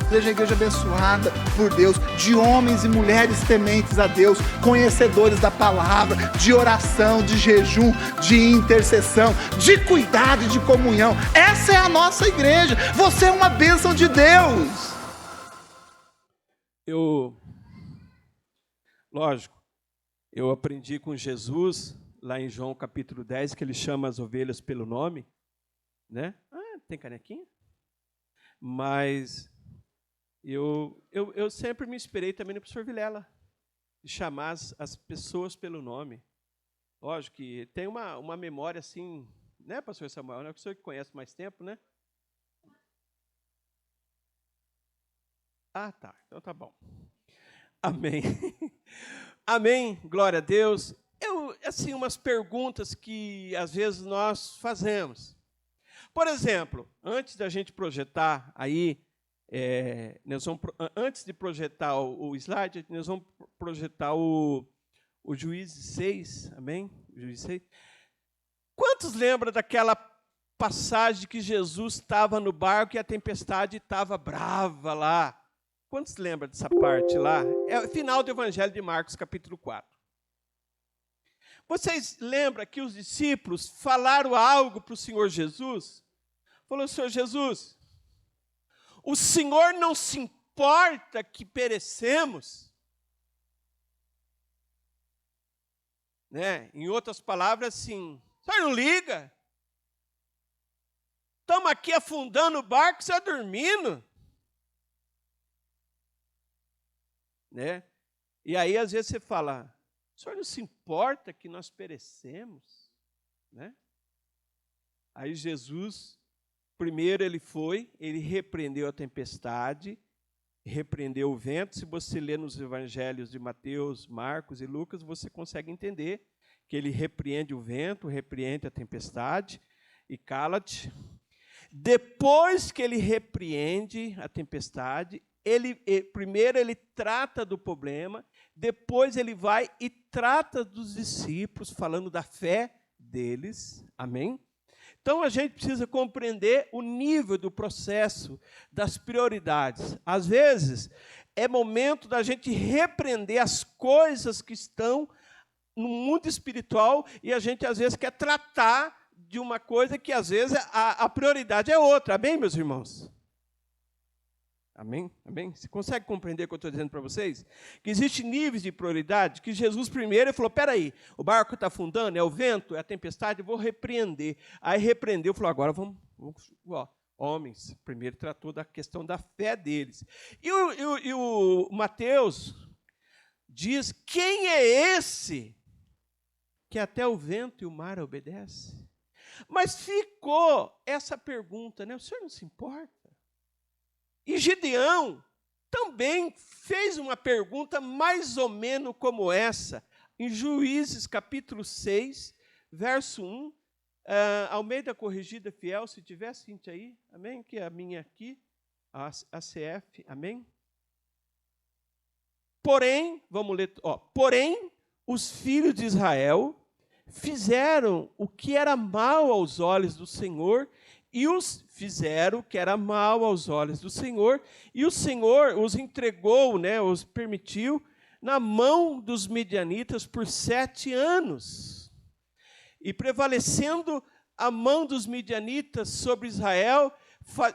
seja a igreja abençoada por Deus, de homens e mulheres tementes a Deus, conhecedores da palavra, de oração, de jejum, de intercessão, de cuidado e de comunhão. Essa é a nossa igreja. Você é uma bênção de Deus. Lógico, eu aprendi com Jesus, lá em João capítulo 10, que ele chama as ovelhas pelo nome, né? Tem canequinha? Mas eu sempre me inspirei também no professor Vilela, de chamar as pessoas pelo nome. Lógico que tem uma memória assim, né, pastor Samuel? Não é o senhor que conhece mais tempo, né? Tá. Então tá bom. Amém. Amém. Glória a Deus. Assim, umas perguntas que às vezes nós fazemos. Por exemplo, antes da gente projetar aí, antes de projetar o slide, nós vamos projetar o Juízes 6, amém? Juízes 6. Quantos lembram daquela passagem que Jesus estava no barco e a tempestade estava brava lá? Quantos lembram dessa parte lá? É o final do Evangelho de Marcos, capítulo 4. Vocês lembram que os discípulos falaram algo para o Senhor Jesus? Falou, Senhor Jesus, o Senhor não se importa que perecemos? Né? Em outras palavras, assim, o Senhor não liga? Estamos aqui afundando o barco, você está dormindo? Né? E aí, às vezes, você fala, o Senhor não se importa que nós perecemos? Né? Aí Jesus, primeiro ele repreendeu a tempestade, repreendeu o vento. Se você ler nos evangelhos de Mateus, Marcos e Lucas, você consegue entender que ele repreende o vento, repreende a tempestade, e cala-te. Depois que ele repreende a tempestade, primeiro ele trata do problema, depois ele vai e trata dos discípulos, falando da fé deles, amém? Então a gente precisa compreender o nível do processo, das prioridades. Às vezes é momento da gente repreender as coisas que estão no mundo espiritual e a gente às vezes quer tratar de uma coisa que às vezes a prioridade é outra, amém, meus irmãos? Amém? Amém? Você consegue compreender o que eu estou dizendo para vocês? Que existem níveis de prioridade, que Jesus primeiro falou, aí, o barco está afundando, é o vento, é a tempestade, eu vou repreender. Aí repreendeu, falou, agora vamos homens, primeiro tratou da questão da fé deles. E o Mateus diz, quem é esse que até o vento e o mar obedecem? Mas ficou essa pergunta, né? O senhor não se importa? E Gideão também fez uma pergunta mais ou menos como essa, em Juízes capítulo 6, verso 1, Almeida Corrigida Fiel, se tiver, Cíntia aí, amém? Que é a minha aqui, a CF, amém? Porém, vamos ler, porém, os filhos de Israel fizeram o que era mal aos olhos do Senhor, e os fizeram o que era mal aos olhos do Senhor, e o Senhor os entregou, né, os permitiu, na mão dos midianitas por 7 anos. E prevalecendo a mão dos midianitas sobre Israel,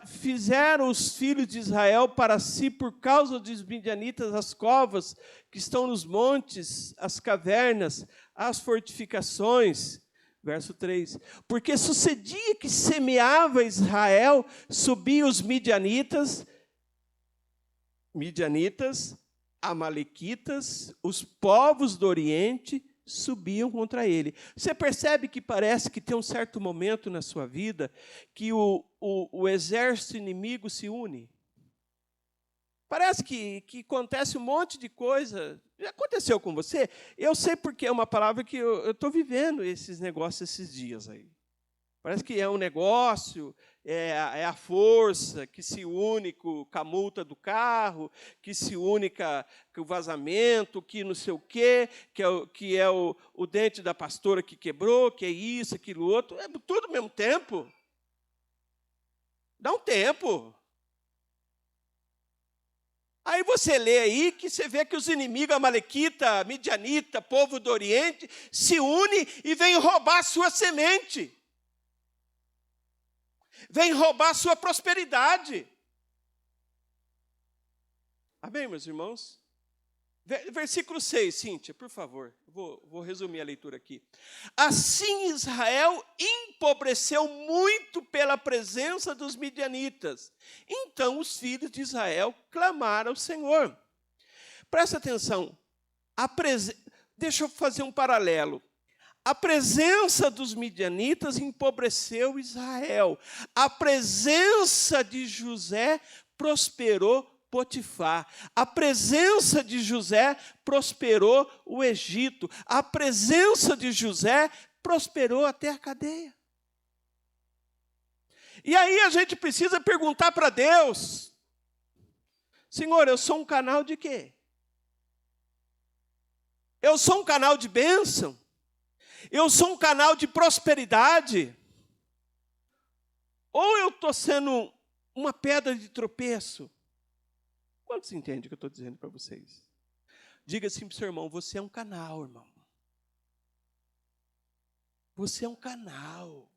fizeram os filhos de Israel para si, por causa dos midianitas, as covas que estão nos montes, as cavernas, as fortificações. Verso 3, porque sucedia que semeava Israel, subiam os midianitas, amalequitas, os povos do Oriente subiam contra ele. Você percebe que parece que tem um certo momento na sua vida que o exército inimigo se une? Parece que acontece um monte de coisa. Já aconteceu com você? Eu sei porque é uma palavra que eu estou vivendo esses negócios esses dias aí. Parece que é um negócio, é a força que se une com a multa do carro, que se une com o vazamento, que não sei o quê, que é o dente da pastora que quebrou, que é isso, aquilo outro. É tudo ao mesmo tempo. Dá um tempo. Aí você lê aí que você vê que os inimigos, amalequita, midianita, povo do Oriente, se unem e vêm roubar a sua semente. Vêm roubar a sua prosperidade. Amém, meus irmãos? Versículo 6, Cíntia, por favor. Vou resumir a leitura aqui. Assim Israel empobreceu muito pela presença dos midianitas. Então os filhos de Israel clamaram ao Senhor. Presta atenção. Deixa eu fazer um paralelo. A presença dos midianitas empobreceu Israel. A presença de José prosperou Potifar. A presença de José prosperou o Egito. A presença de José prosperou até a cadeia. E aí a gente precisa perguntar para Deus: Senhor, eu sou um canal de quê? Eu sou um canal de bênção? Eu sou um canal de prosperidade? Ou eu estou sendo uma pedra de tropeço? Quantos entendem o que eu estou dizendo para vocês? Diga assim para o seu irmão: você é um canal, irmão. Você é um canal.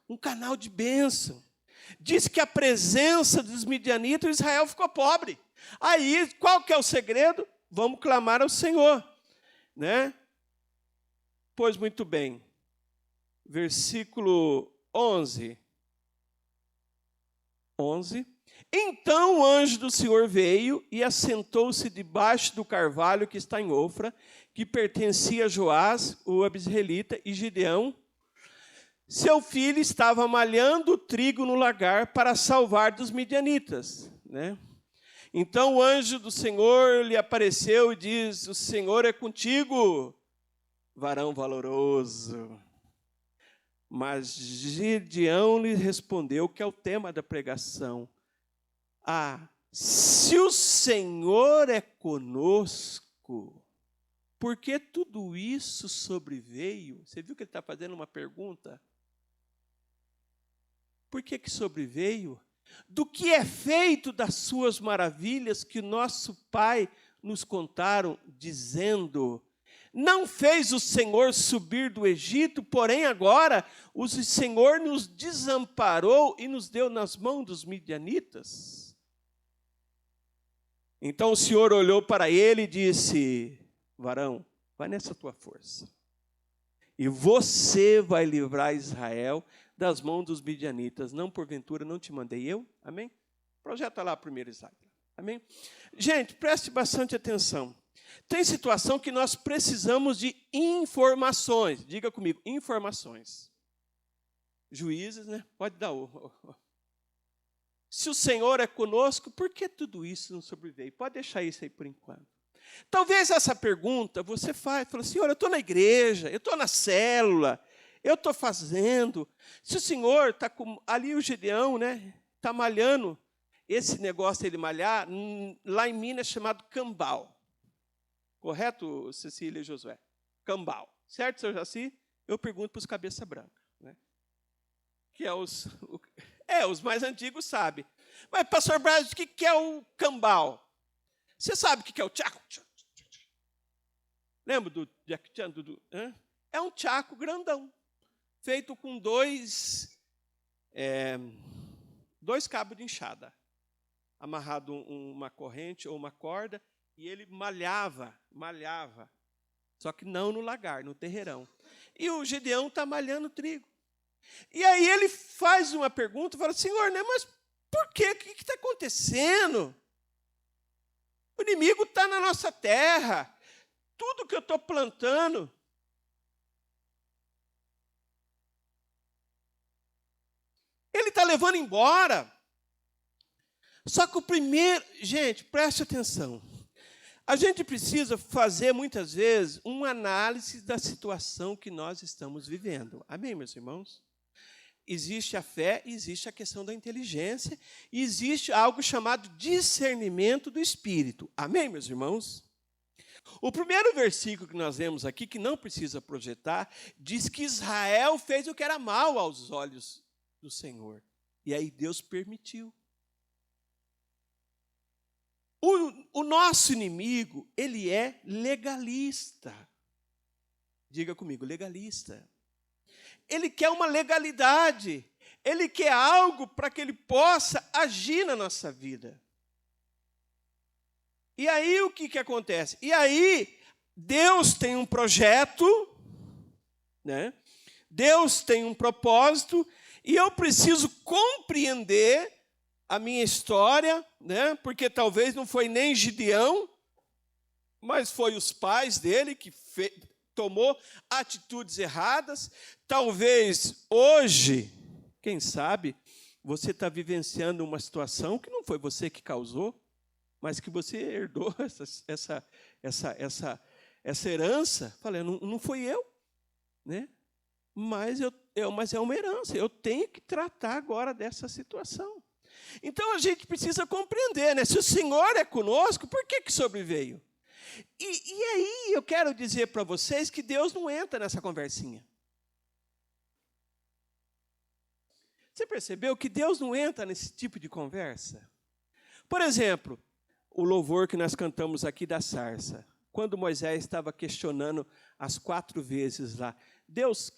Um canal de bênção. Diz que a presença dos midianitas, Israel ficou pobre. Aí, qual que é o segredo? Vamos clamar ao Senhor, né? Pois muito bem. Versículo 11. Então o anjo do Senhor veio e assentou-se debaixo do carvalho que está em Ofra, que pertencia a Joás, o abisraelita, e Gideão, seu filho, estava malhando o trigo no lagar para salvar dos midianitas, né? Então o anjo do Senhor lhe apareceu e diz: o Senhor é contigo, varão valoroso. Mas Gideão lhe respondeu, que é o tema da pregação: se o Senhor é conosco, por que tudo isso sobreveio? Você viu que ele está fazendo uma pergunta? Por que sobreveio? Do que é feito das suas maravilhas que nosso pai nos contaram, dizendo: não fez o Senhor subir do Egito, porém agora o Senhor nos desamparou e nos deu nas mãos dos midianitas. Então o Senhor olhou para ele e disse: varão, vai nessa tua força, e você vai livrar Israel das mãos dos midianitas. Não porventura não te mandei eu? Amém? Projeta lá primeiro Isaías. Amém? Gente, preste bastante atenção. Tem situação que nós precisamos de informações. Diga comigo, informações. Juízes, né? Pode dar Se o Senhor é conosco, por que tudo isso não sobreveio? Pode deixar isso aí por enquanto. Talvez essa pergunta você fala: Senhor, eu estou na igreja, eu estou na célula, eu estou fazendo. Se o Senhor está com... Ali o Gideão, né? Está malhando. Esse negócio dele malhar, lá em Minas é chamado cambal. Correto, Cecília e Josué? Cambal. Certo, seu Jaci? Eu pergunto para os cabeça branca, né? Que é os mais antigos sabem. Mas, pastor Braz, o que é o cambal? Você sabe o que é o tchaco? Lembra do Jack Chan? É um tchaco grandão, feito com dois cabos de enxada, amarrado uma corrente ou uma corda, e ele malhava, só que não no lagar, no terreirão. E o Gideão está malhando trigo. E aí ele faz uma pergunta, fala: Senhor, né, mas por quê? O que está acontecendo? O inimigo está na nossa terra. Tudo que eu estou plantando, ele está levando embora. Só que gente, preste atenção. A gente precisa fazer, muitas vezes, uma análise da situação que nós estamos vivendo. Amém, meus irmãos? Existe a fé, existe a questão da inteligência, e existe algo chamado discernimento do Espírito. Amém, meus irmãos? O primeiro versículo que nós vemos aqui, que não precisa projetar, diz que Israel fez o que era mal aos olhos do Senhor. E aí Deus permitiu. O nosso inimigo, ele é legalista. Diga comigo, legalista. Ele quer uma legalidade. Ele quer algo para que ele possa agir na nossa vida. E aí o que acontece? E aí Deus tem um projeto, né? Deus tem um propósito, e eu preciso compreender a minha história, né? Porque talvez não foi nem Gideão, mas foi os pais dele que tomou atitudes erradas. Talvez hoje, quem sabe, você está vivenciando uma situação que não foi você que causou, mas que você herdou essa herança. Falei, não fui eu, né? Mas é uma herança. Eu tenho que tratar agora dessa situação. Então a gente precisa compreender, né? Se o Senhor é conosco, por que sobreveio? E aí eu quero dizer para vocês que Deus não entra nessa conversinha. Você percebeu que Deus não entra nesse tipo de conversa? Por exemplo, o louvor que nós cantamos aqui da sarça. Quando Moisés estava questionando as 4 vezes lá, Deus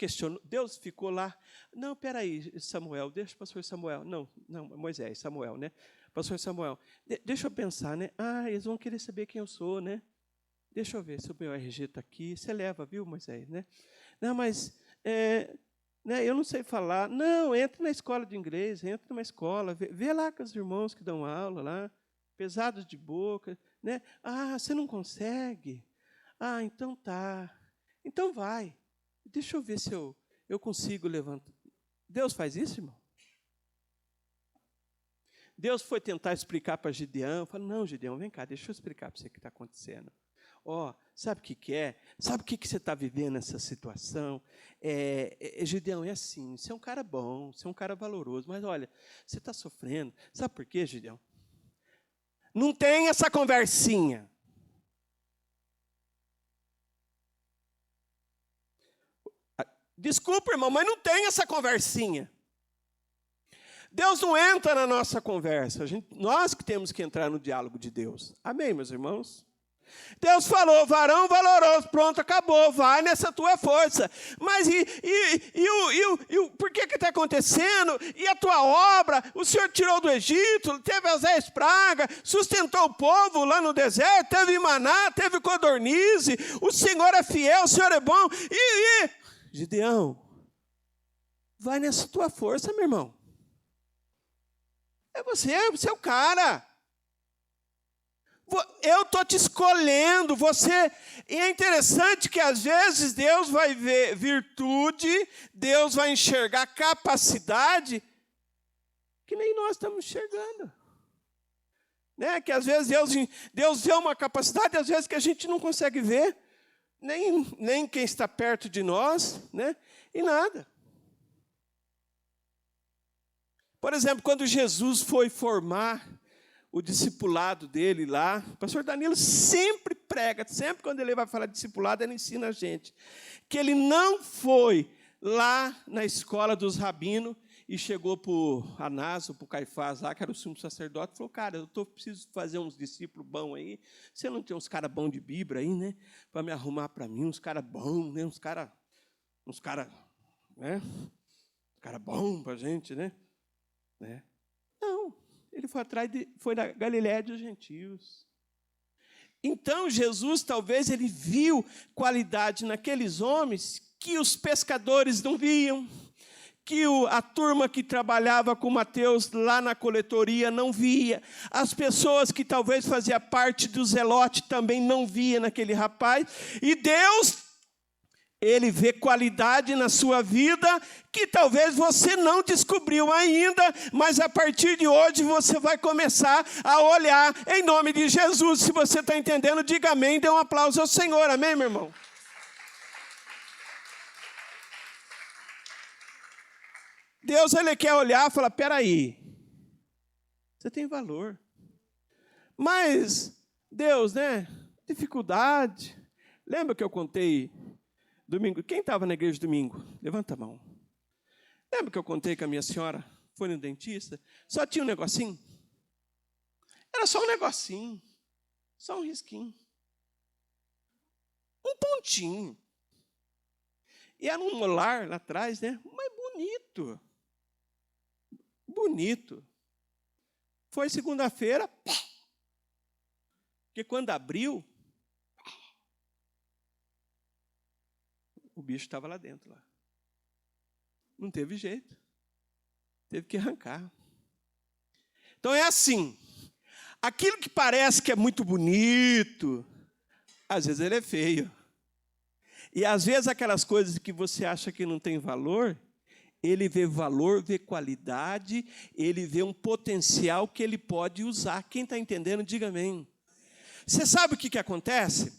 ficou lá. Não, peraí, Samuel, deixa o pastor Samuel. Não, Moisés, Samuel, né? Pastor Samuel, deixa eu pensar, né? Eles vão querer saber quem eu sou, né? Deixa eu ver se o meu RG está aqui. Você leva, viu, Moisés, né? Não, mas né, eu não sei falar. Não, entra na escola de inglês, entra numa escola, vê lá com os irmãos que dão aula lá, pesados de boca, né? Você não consegue? Então tá. Então vai. Deixa eu ver se eu consigo levantar. Deus faz isso, irmão? Deus foi tentar explicar para Gideão. Falou, não, Gideão, vem cá, deixa eu explicar para você o que está acontecendo. Sabe o que é? Sabe o que você está vivendo nessa situação? Gideão, é assim, você é um cara bom, você é um cara valoroso, mas olha, você está sofrendo. Sabe por quê, Gideão? Não tem essa conversinha. Desculpa, irmão, mas não tem essa conversinha. Deus não entra na nossa conversa. Nós que temos que entrar no diálogo de Deus. Amém, meus irmãos? Deus falou, varão valoroso, pronto, acabou, vai nessa tua força. Mas por que está acontecendo? E a tua obra? O Senhor tirou do Egito, teve as 10 pragas, sustentou o povo lá no deserto, teve maná, teve codornize, o Senhor é fiel, o Senhor é bom. Gideão, vai nessa tua força, meu irmão. Você é o cara. Eu estou te escolhendo, E é interessante que às vezes Deus vai ver virtude, Deus vai enxergar capacidade, que nem nós estamos enxergando. Né? Que às vezes Deus vê uma capacidade, às vezes que a gente não consegue ver, nem quem está perto de nós, né? E nada. Por exemplo, quando Jesus foi formar o discipulado dele lá, o pastor Danilo sempre prega, sempre quando ele vai falar de discipulado, ele ensina a gente, que ele não foi lá na escola dos rabinos e chegou para o Anás, ou para o Caifás lá, que era o sumo sacerdote, e falou, cara, eu preciso fazer uns discípulos bons aí, você não tem uns caras bons de Bíblia aí, né, para me arrumar para mim, uns caras bons, né, uns caras, né, cara bom para a gente, né? Não, ele foi foi na Galiléia dos gentios. Então, Jesus, talvez, ele viu qualidade naqueles homens que os pescadores não viam, que a turma que trabalhava com Mateus lá na coletoria não via, as pessoas que talvez faziam parte do zelote também não via naquele rapaz, e Deus, ele vê qualidade na sua vida que talvez você não descobriu ainda, mas a partir de hoje você vai começar a olhar em nome de Jesus. Se você está entendendo, diga amém, dê um aplauso ao Senhor. Amém, meu irmão? Deus, ele quer olhar e falar, peraí, você tem valor. Mas, Deus, né, dificuldade. Lembra que eu contei domingo? Quem estava na igreja domingo? Levanta a mão. Lembra que eu contei que a minha senhora foi no dentista? Só tinha um negocinho? Era só um negocinho. Só um risquinho. Um pontinho. E era um molar lá atrás, né? Mas bonito. Bonito. Foi segunda-feira, porque quando abriu, o bicho estava lá dentro. Lá. Não teve jeito. Teve que arrancar. Então é assim. Aquilo que parece que é muito bonito, às vezes ele é feio. E às vezes aquelas coisas que você acha que não tem valor, ele vê valor, vê qualidade, ele vê um potencial que ele pode usar. Quem está entendendo, diga amém. Você sabe o que acontece?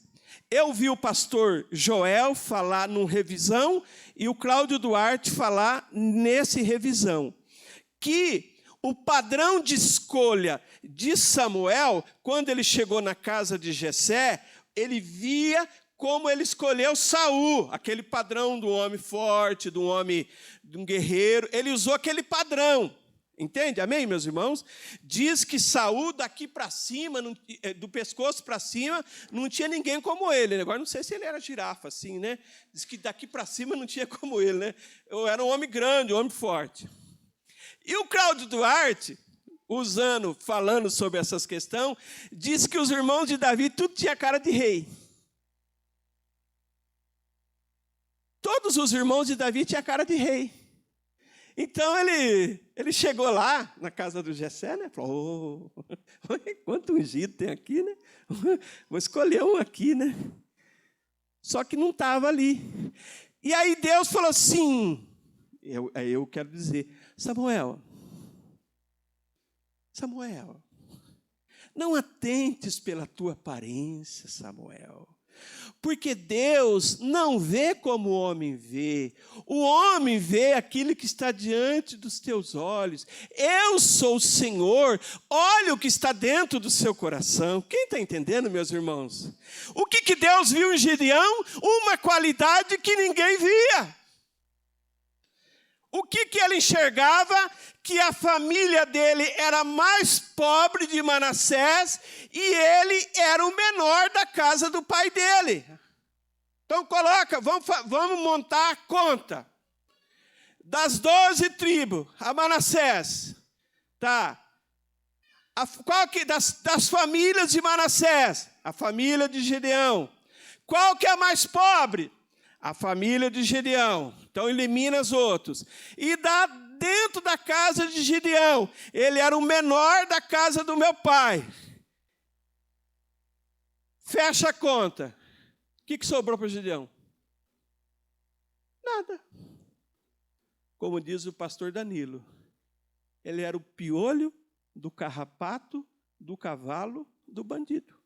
Eu vi o pastor Joel falar num revisão e o Cláudio Duarte falar nesse revisão. Que o padrão de escolha de Samuel, quando ele chegou na casa de Jessé, ele via como ele escolheu Saul, aquele padrão do homem forte, do homem, de um guerreiro. Ele usou aquele padrão. Entende? Amém, meus irmãos? Diz que Saul, daqui para cima, do pescoço para cima, não tinha ninguém como ele. Agora, não sei se ele era girafa, assim, né? Diz que daqui para cima não tinha como ele, né? Eu era um homem grande, um homem forte. E o Cláudio Duarte, falando sobre essas questões, diz que os irmãos de Davi, tudo tinha cara de rei. Todos os irmãos de Davi tinham cara de rei. Então, ele chegou lá, na casa do Jessé, né? Falou, quanto ungido tem aqui, né? Vou escolher um aqui, né? Só que não estava ali. E aí Deus falou assim, eu quero dizer, Samuel, não atentes pela tua aparência, Samuel. Porque Deus não vê como o homem vê. O homem vê aquilo que está diante dos teus olhos. Eu sou o Senhor. Olha o que está dentro do seu coração. Quem está entendendo, meus irmãos? O que Deus viu em Gideão? Uma qualidade que ninguém via. O que ele enxergava? Que a família dele era mais pobre de Manassés e ele era o menor da casa do pai dele. Então vamos montar a conta. Das 12 tribos, a Manassés, tá? Das famílias de Manassés, a família de Gideão. Qual que é a mais pobre? A família de Gideão. Então elimina os outros. E dentro da casa de Gideão, ele era o menor da casa do meu pai. Fecha a conta. O que sobrou para Gideão? Nada. Como diz o pastor Danilo, ele era o piolho do carrapato, do cavalo, do bandido.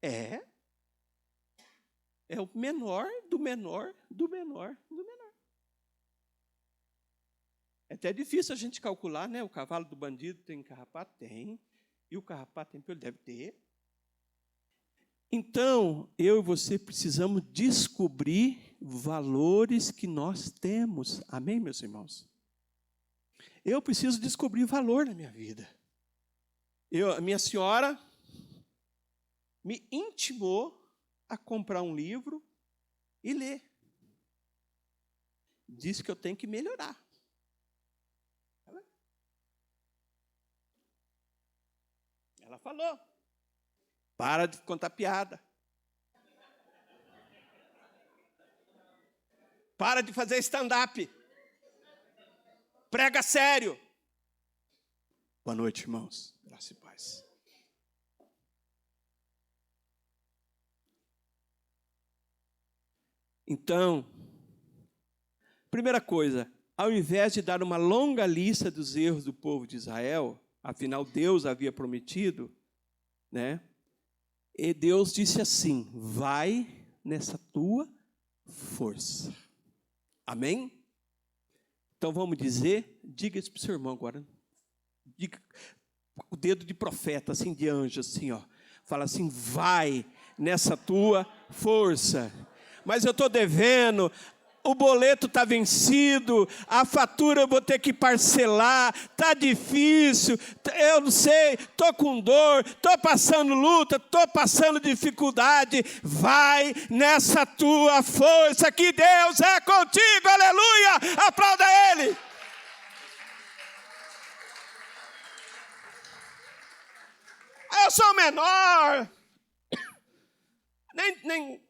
É o menor do menor do menor do menor. É até difícil a gente calcular, né? O cavalo do bandido tem carrapato? Tem. E o carrapato tem piolho? Deve ter. Então, eu e você precisamos descobrir valores que nós temos. Amém, meus irmãos? Eu preciso descobrir valor na minha vida. A minha senhora me intimou a comprar um livro e ler. Disse que eu tenho que melhorar. Ela falou, para de contar piada. Para de fazer stand-up. Prega sério. Boa noite, irmãos. Graça e paz. Então, primeira coisa, ao invés de dar uma longa lista dos erros do povo de Israel, afinal Deus havia prometido, né? E Deus disse assim, vai nessa tua força. Amém? Então vamos dizer, diga isso para o seu irmão agora. Diga, o dedo de profeta, assim, de anjo, assim, ó. Fala assim, vai nessa tua força. Mas eu estou devendo, o boleto está vencido, a fatura eu vou ter que parcelar, está difícil, eu não sei, estou com dor, estou passando luta, estou passando dificuldade. Vai nessa tua força que Deus é contigo, aleluia, aplauda Ele. Eu sou o menor, nem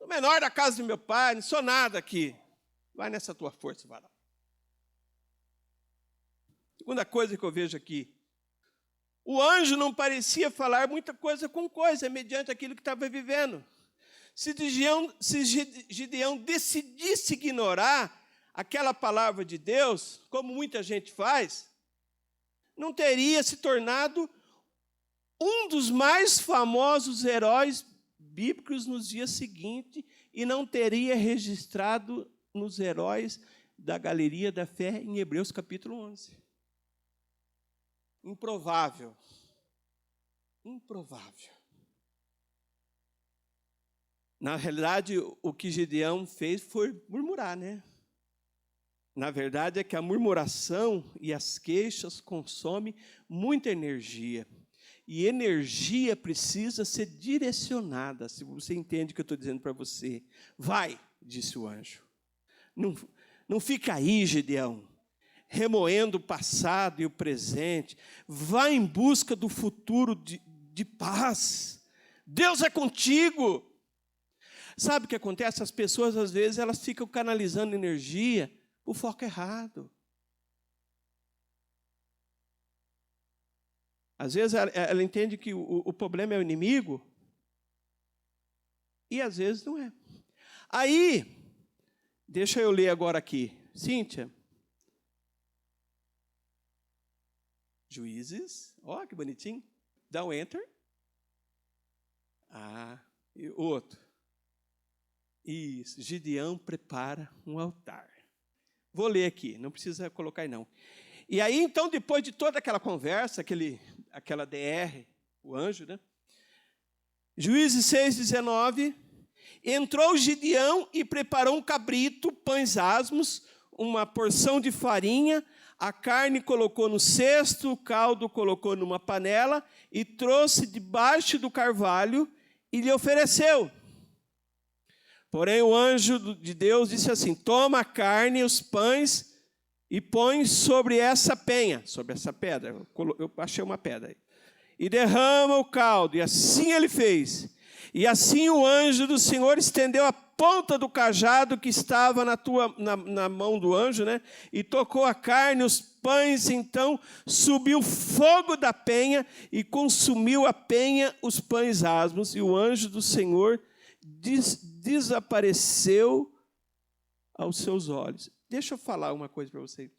o menor da casa do meu pai, não sou nada aqui. Vai nessa tua força, varão. Segunda coisa que eu vejo aqui. O anjo não parecia falar muita coisa com coisa, mediante aquilo que estava vivendo. Se Gideão decidisse ignorar aquela palavra de Deus, como muita gente faz, não teria se tornado um dos mais famosos heróis bíblicos nos dias seguintes e não teria registrado nos heróis da galeria da fé em Hebreus capítulo 11. Improvável. Improvável. Na realidade, o que Gideão fez foi murmurar, né? Na verdade, é que a murmuração e as queixas consomem muita energia. E energia precisa ser direcionada. Se você entende o que eu estou dizendo para você. Vai, disse o anjo. Não fica aí, Gideão, remoendo o passado e o presente. Vai em busca do futuro de paz. Deus é contigo. Sabe o que acontece? As pessoas, às vezes, elas ficam canalizando energia para o foco errado. Às vezes ela entende que o problema é o inimigo, e às vezes não é. Aí, deixa eu ler agora aqui. Cíntia. Juízes. Ó, que bonitinho. Dá um enter. E o outro. Isso. Gideão prepara um altar. Vou ler aqui, não precisa colocar aí não. E aí, então, depois de toda aquela conversa, aquela DR, o anjo, né? Juízes 6:19, entrou Gideão e preparou um cabrito, pães asmos, uma porção de farinha, a carne colocou no cesto, o caldo colocou numa panela e trouxe debaixo do carvalho e lhe ofereceu. Porém, o anjo de Deus disse assim, toma a carne e os pães e põe sobre essa penha, sobre essa pedra, eu achei uma pedra aí, e derrama o caldo, e assim ele fez. E assim o anjo do Senhor estendeu a ponta do cajado que estava na mão do anjo, né? E tocou a carne, os pães, então subiu fogo da penha e consumiu a penha, os pães asmos, e o anjo do Senhor desapareceu aos seus olhos. Deixa eu falar uma coisa para você.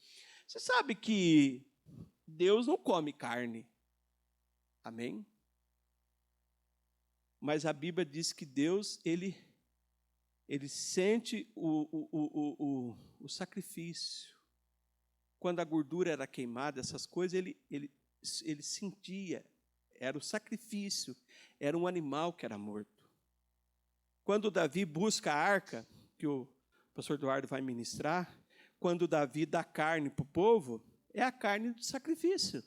Você sabe que Deus não come carne. Amém? Mas a Bíblia diz que Deus, ele sente o sacrifício. Quando a gordura era queimada, essas coisas, ele sentia. Era o sacrifício. Era um animal que era morto. Quando Davi busca a arca, que o pastor Eduardo vai ministrar, quando Davi dá carne para o povo, é a carne do sacrifício.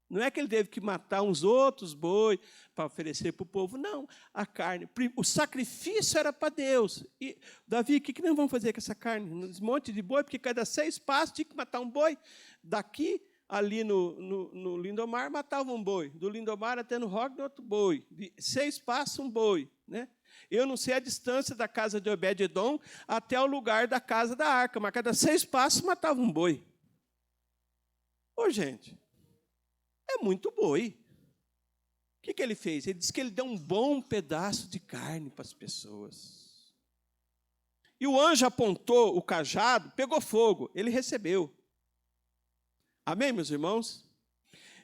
Não é que ele teve que matar uns outros boi para oferecer para o povo. Não, a carne. O sacrifício era para Deus. E, Davi, o que nós vamos fazer com essa carne? Um monte de boi, porque cada 6 passos tinha que matar um boi. Daqui, ali no Lindomar, matava um boi. Do Lindomar até no Roque, outro boi. De 6 passos, um boi. Né? Eu não sei a distância da casa de Obed-edom até o lugar da casa da arca, mas cada 6 passos matava um boi. Ô, gente, é muito boi. O que ele fez? Ele disse que ele deu um bom pedaço de carne para as pessoas. E o anjo apontou o cajado, pegou fogo, ele recebeu. Amém, meus irmãos?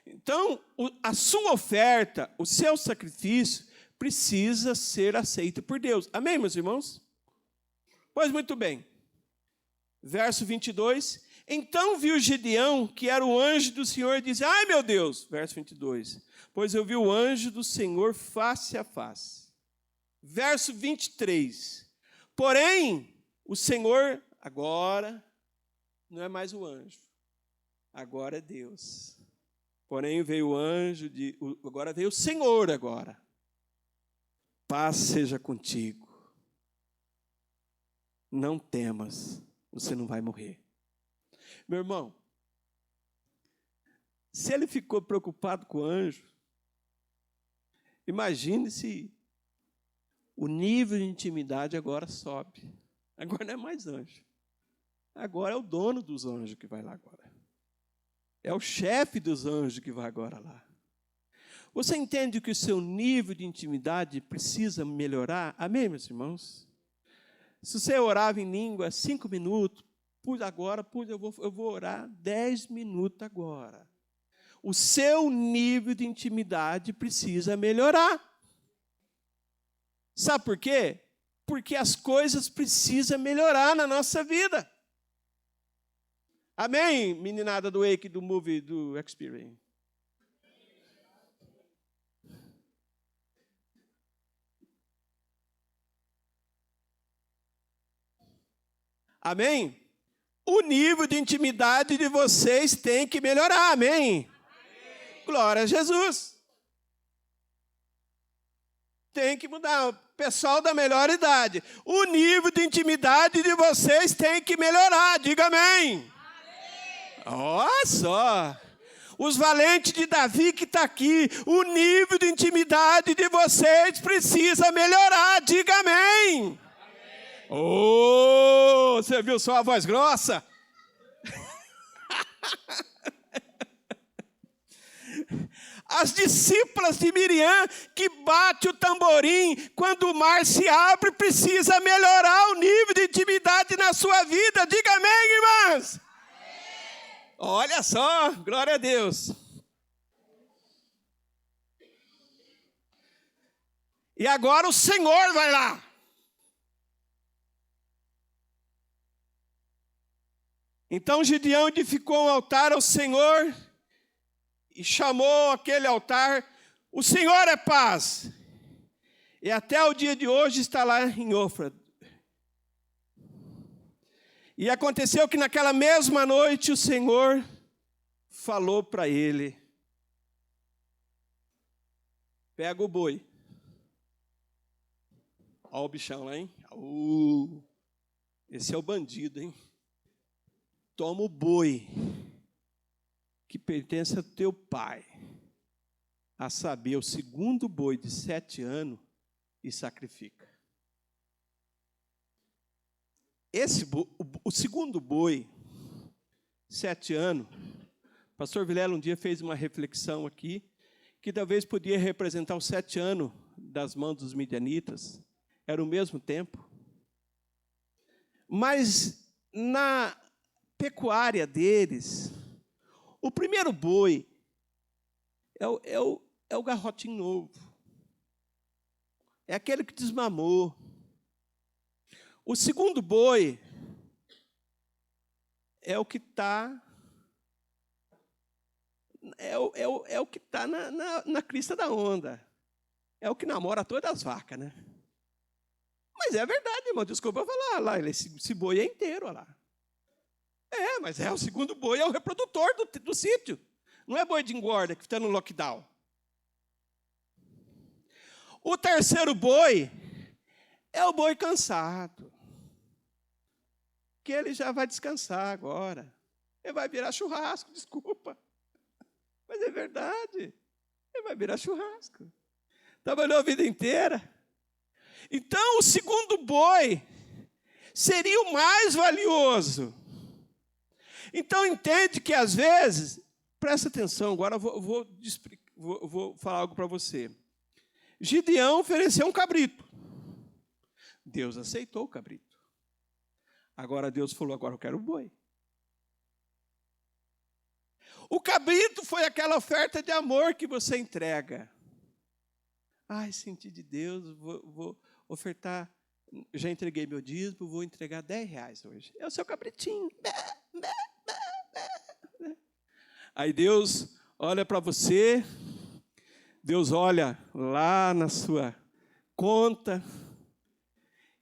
Então, a sua oferta, o seu sacrifício, precisa ser aceito por Deus. Amém, meus irmãos? Pois muito bem. Verso 22. Então viu Gideão, que era o anjo do Senhor, e disse, ai meu Deus, verso 22, pois eu vi o anjo do Senhor face a face. Verso 23, porém, O Senhor agora não é mais o anjo, agora é Deus. Porém veio o anjo, agora veio o Senhor agora. Paz seja contigo. Não temas, você não vai morrer. Meu irmão, se ele ficou preocupado com o anjo, imagine se o nível de intimidade agora sobe. Agora não é mais anjo. Agora é o dono dos anjos que vai lá agora. É o chefe dos anjos que vai agora lá. Você entende que o seu nível de intimidade precisa melhorar? Amém, meus irmãos? Se você orava em língua 5 minutos, eu vou orar 10 minutos agora. O seu nível de intimidade precisa melhorar. Sabe por quê? Porque as coisas precisam melhorar na nossa vida. Amém, meninada do Wake, do Movie, do Experience? Amém? O nível de intimidade de vocês tem que melhorar, amém? Glória a Jesus. Tem que mudar. Pessoal da melhor idade, o nível de intimidade de vocês tem que melhorar. Diga amém. Olha só. Os valentes de Davi que está aqui, o nível de intimidade de vocês precisa melhorar. Diga amém. Oh, você viu só a voz grossa? As discípulas de Miriam que bate o tamborim quando o mar se abre, precisa melhorar o nível de intimidade na sua vida. Diga amém, irmãs. Amém. Olha só, glória a Deus. E agora o Senhor vai lá. Então Gideão edificou um altar ao Senhor e chamou aquele altar, o Senhor é paz. E até o dia de hoje está lá em Ofra. E aconteceu que naquela mesma noite o Senhor falou para ele: pega o boi. Olha o bichão lá, hein? Esse é o bandido, hein? Toma o boi que pertence ao teu pai, a saber, o segundo boi de 7 anos, e sacrifica. O segundo boi, 7 anos, o pastor Vilela um dia fez uma reflexão aqui, que talvez podia representar os 7 anos das mãos dos midianitas, era o mesmo tempo. Mas na pecuária deles, o primeiro boi é o garrotinho novo. É aquele que desmamou. O segundo boi é o que está o que está na crista da onda. É o que namora todas as vacas, né? Mas é verdade, irmão. Desculpa eu falar lá. Esse boi é inteiro, olha lá. Mas o segundo boi é o reprodutor do sítio. Não é boi de engorda que está no lockdown. O terceiro boi é o boi cansado. Que ele já vai descansar agora. Ele vai virar churrasco, desculpa. Mas é verdade. Ele vai virar churrasco. Trabalhou a vida inteira. Então, o segundo boi seria o mais valioso. Então, entende que, às vezes, presta atenção, agora eu vou falar algo para você. Gideão ofereceu um cabrito. Deus aceitou o cabrito. Agora Deus falou, agora eu quero o boi. O cabrito foi aquela oferta de amor que você entrega. Ai, senti de Deus, vou ofertar, já entreguei meu dízimo, vou entregar R$10 hoje. É o seu cabritinho. Aí Deus olha para você, Deus olha lá na sua conta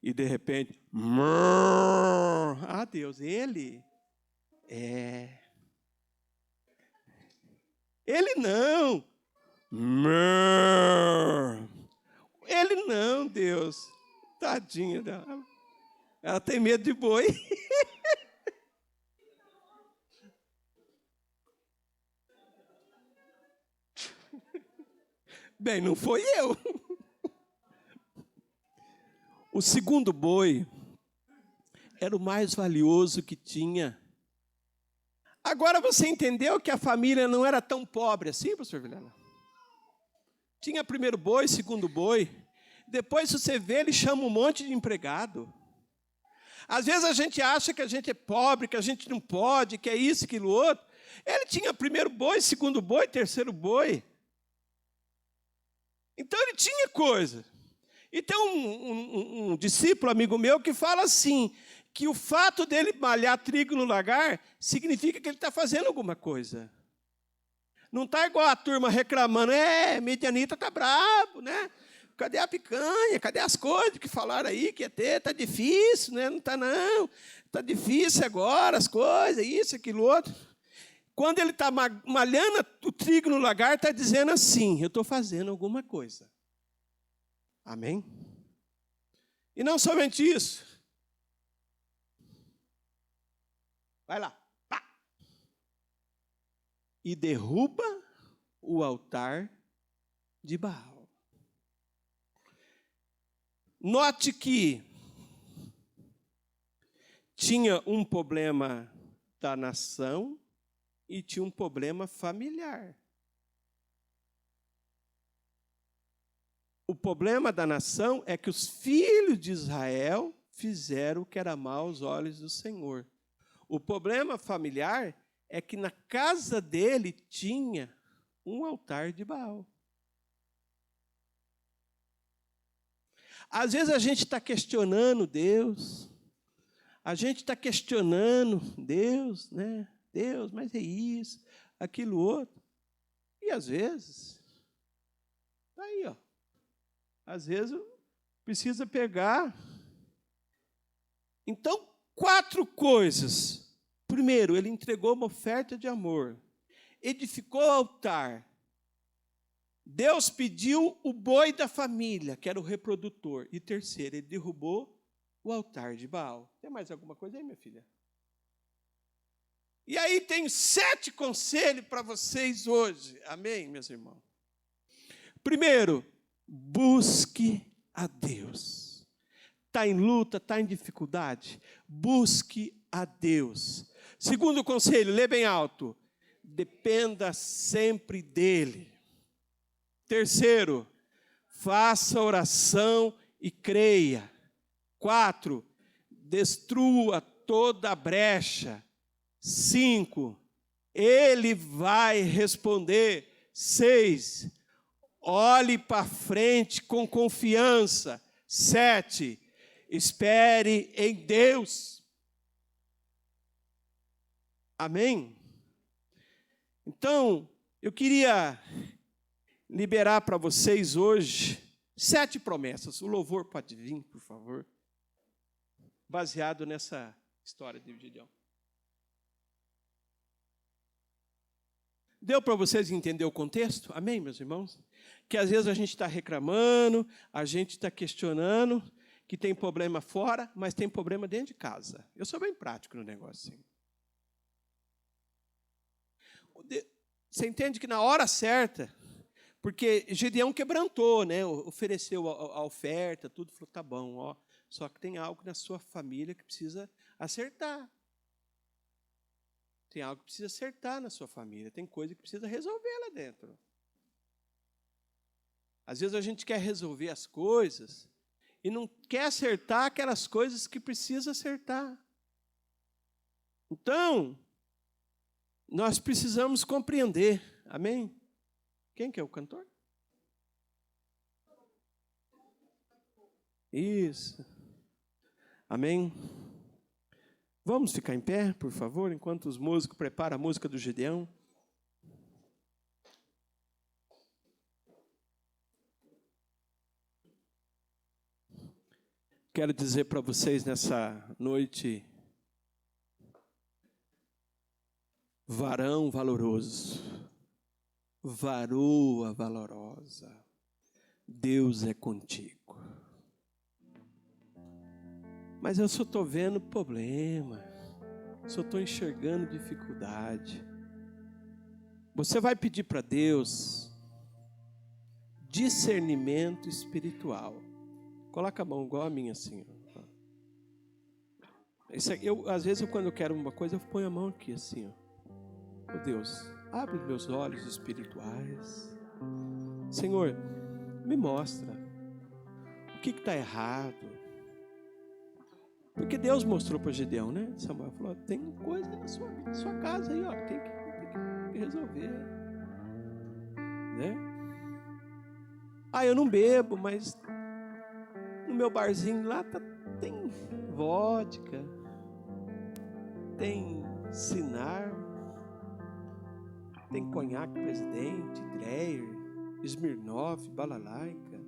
E de repente, Deus, ele não. Ele não, Deus. Tadinha dela. Ela tem medo de boi. Bem, não foi eu. O segundo boi era o mais valioso que tinha. Agora você entendeu que a família não era tão pobre assim, pastor Vilela? Tinha primeiro boi, segundo boi. Depois, se você vê, ele chama um monte de empregado. Às vezes a gente acha que a gente é pobre, que a gente não pode, que é isso, aquilo, outro. Ele tinha primeiro boi, segundo boi, terceiro boi. Então ele tinha coisa. E tem um discípulo, amigo meu, que fala assim, que o fato dele malhar trigo no lagar significa que ele está fazendo alguma coisa. Não está igual a turma reclamando, Medianita está brabo, né? Cadê a picanha? Cadê as coisas que falaram aí que ia ter? Está difícil, né? Não está não. Está difícil agora as coisas, isso, aquilo, outro. Quando ele está malhando o trigo no lagar, está dizendo assim, eu estou fazendo alguma coisa. Amém? E não somente isso. Vai lá. Pá. E derruba o altar de Baal. Note que tinha um problema da nação e tinha um problema familiar. O problema da nação é que os filhos de Israel fizeram o que era mal aos olhos do Senhor. O problema familiar é que na casa dele tinha um altar de Baal. Às vezes a gente está questionando Deus, a gente está questionando Deus, né? Deus, mas é isso, aquilo outro. E às vezes, está aí, ó. Às vezes precisa pegar. Então, 4 coisas. Primeiro, ele entregou uma oferta de amor. Edificou o altar. Deus pediu o boi da família, que era o reprodutor. E terceiro, ele derrubou o altar de Baal. Tem mais alguma coisa aí, minha filha? E aí tem 7 conselhos para vocês hoje. Amém, meus irmãos? Primeiro, busque a Deus. Está em luta, está em dificuldade? Busque a Deus. Segundo conselho, lê bem alto. Dependa sempre dEle. Terceiro, faça oração e creia. 4, destrua toda a brecha. 5, Ele vai responder. 6, olhe para frente com confiança. 7, espere em Deus. Amém? Então, eu queria liberar para vocês hoje 7 promessas. O louvor pode vir, por favor. Baseado nessa história de Gideão. Deu para vocês entender o contexto? Amém, meus irmãos? Que às vezes a gente está reclamando, a gente está questionando, que tem problema fora, mas tem problema dentro de casa. Eu sou bem prático no negócio. Assim. Você entende que na hora certa, porque Gideão quebrantou, né? Ofereceu a oferta, tudo, falou, tá bom, ó, só que tem algo na sua família que precisa acertar. Tem algo que precisa acertar na sua família, tem coisa que precisa resolver lá dentro. Às vezes a gente quer resolver as coisas e não quer acertar aquelas coisas que precisa acertar. Então, nós precisamos compreender. Amém? Quem que é o cantor? Isso. Amém? Vamos ficar em pé, por favor, enquanto os músicos preparam a música do Gideão. Quero dizer para vocês nessa noite, varão valoroso, varoa valorosa, Deus é contigo. Mas eu só estou vendo problema, só estou enxergando dificuldade. Você vai pedir para Deus discernimento espiritual. Coloca a mão igual a minha assim. Às vezes, quando eu quero uma coisa, eu ponho a mão aqui assim. Ó. Oh Deus, abre meus olhos espirituais. Senhor, me mostra o que está errado. Porque Deus mostrou para Gideão, né? Samuel falou, tem coisa na sua casa aí, ó, tem que resolver. Né? Eu não bebo, mas no meu barzinho lá tem vodka, tem Sinar, tem conhaque Presidente, Dreyer, Smirnoff, Balalaica,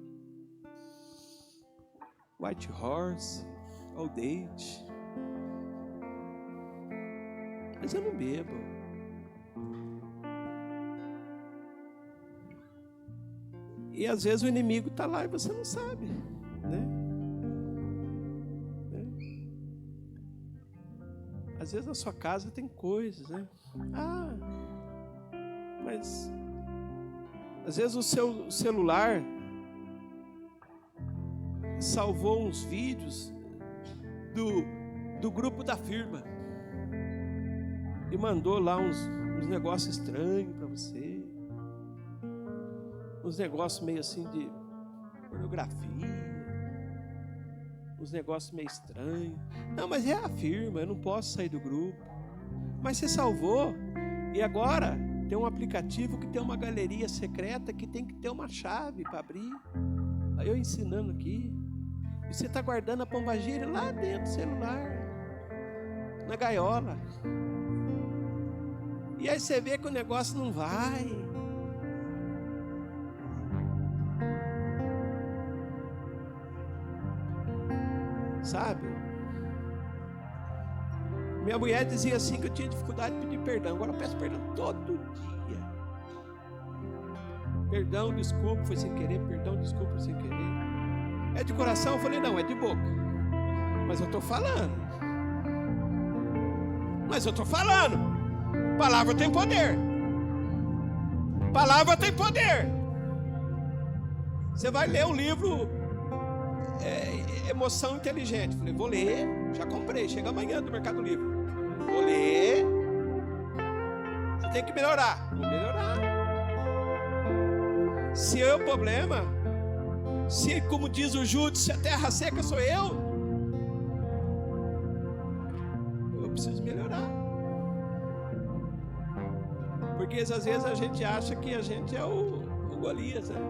White Horse, Old Date. Mas eu não bebo. E às vezes o inimigo está lá e você não sabe, né? Às vezes na sua casa tem coisas, né? Mas às vezes o seu celular salvou uns vídeos do grupo da firma e mandou lá uns negócios estranhos para você, uns negócios meio assim de pornografia, uns negócios meio estranhos. Não, mas é a firma, eu não posso sair do grupo. Mas você salvou, e agora tem um aplicativo que tem uma galeria secreta que tem que ter uma chave para abrir. Aí eu ensinando aqui, e você está guardando a pombagira lá dentro do celular, na gaiola. E aí você vê que o negócio não vai. Sabe? Minha mulher dizia assim que eu tinha dificuldade de pedir perdão. Agora eu peço perdão todo dia. Perdão, desculpa, foi sem querer. Perdão, desculpa, foi sem querer. É de coração? Eu falei, não, é de boca. Mas eu estou falando. Palavra tem poder. Palavra tem poder. Você vai ler um livro... Emoção Inteligente. Falei, vou ler, já comprei, chega amanhã do Mercado Livre. Vou ler. Você tem que melhorar. Vou melhorar. Se é o problema, se, como diz o Júdio, se a terra seca sou eu preciso melhorar. Porque às vezes a gente acha que a gente é o Golias, né?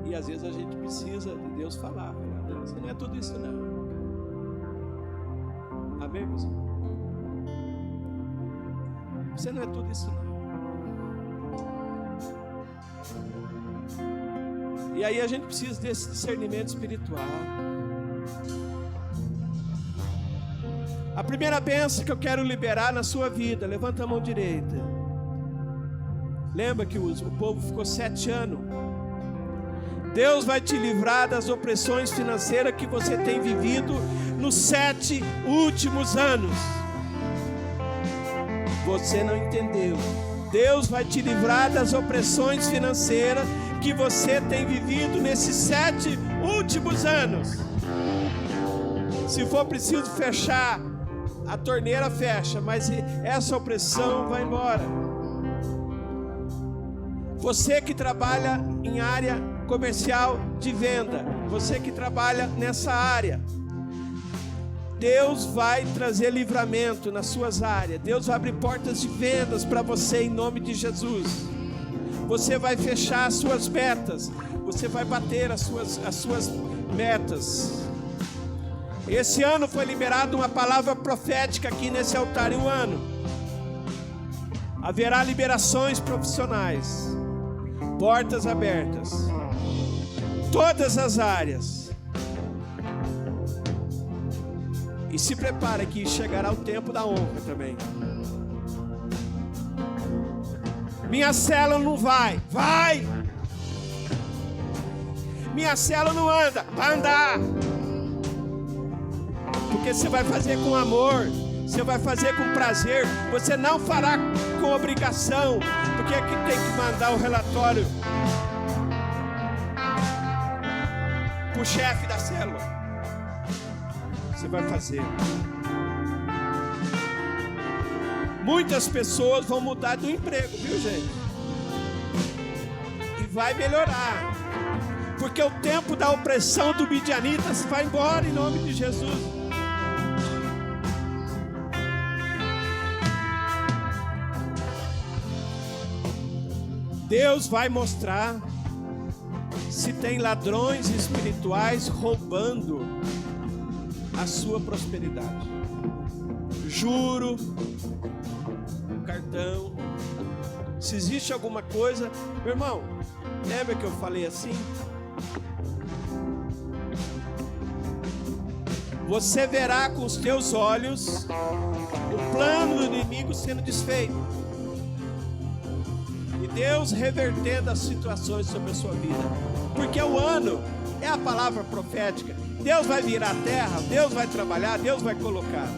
E às vezes a gente precisa de Deus falar. Não, você não é tudo isso não. Amém, meus irmãos? Você não é tudo isso não. E aí a gente precisa desse discernimento espiritual. A primeira bênção que eu quero liberar na sua vida, levanta a mão direita. Lembra que o povo ficou 7 anos. Deus vai te livrar das opressões financeiras que você tem vivido nos 7 últimos anos. Você não entendeu. Deus vai te livrar das opressões financeiras que você tem vivido nesses 7 últimos anos. Se for preciso fechar, a torneira fecha, mas essa opressão vai embora. Você que trabalha em área comercial de venda, você que trabalha nessa área, Deus vai trazer livramento nas suas áreas. Deus vai abrir portas de vendas para você em nome de Jesus. Você vai fechar as suas metas, você vai bater as suas metas. Esse ano foi liberada uma palavra profética aqui nesse altar. Um ano haverá liberações profissionais, portas abertas. todas as áreas. E se prepare que chegará o tempo da honra também. Minha célula não vai. Minha célula não anda. Vai andar. Porque você vai fazer com amor. Você vai fazer com prazer. Você não fará com obrigação. Porque é que tem que mandar o relatório para o chefe da célula. Você vai fazer. Muitas pessoas vão mudar do emprego, viu, gente? E vai melhorar. Porque o tempo da opressão do midianita vai embora em nome de Jesus. Deus vai mostrar se tem ladrões espirituais roubando a sua prosperidade. Juro, cartão, se existe alguma coisa, meu irmão, lembra que eu falei assim? Você verá com os teus olhos o plano do inimigo sendo desfeito. E Deus revertendo as situações sobre a sua vida. Porque o ano é a palavra profética. Deus vai virar a terra, Deus vai trabalhar, Deus vai colocar.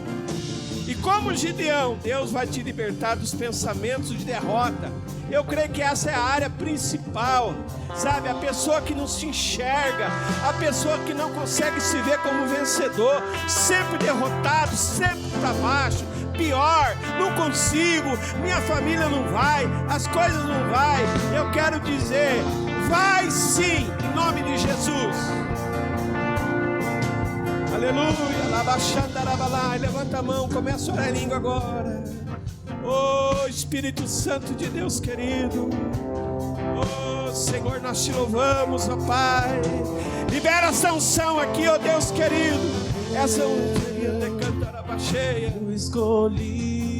E como Gideão, Deus vai te libertar dos pensamentos de derrota. Eu creio que essa é a área principal, sabe? A pessoa que não se enxerga, a pessoa que não consegue se ver como vencedor, sempre derrotado, sempre para baixo. Pior, não consigo, minha família não vai, as coisas não vai. Eu quero dizer, vai sim, em nome de Jesus. Aleluia, levanta a mão, começa a orar em língua agora. Oh Espírito Santo de Deus querido, oh Senhor, nós te louvamos, ó Pai. Libera essa unção aqui, ó Deus querido. Essa unção de cantar a cheia. Eu escolhi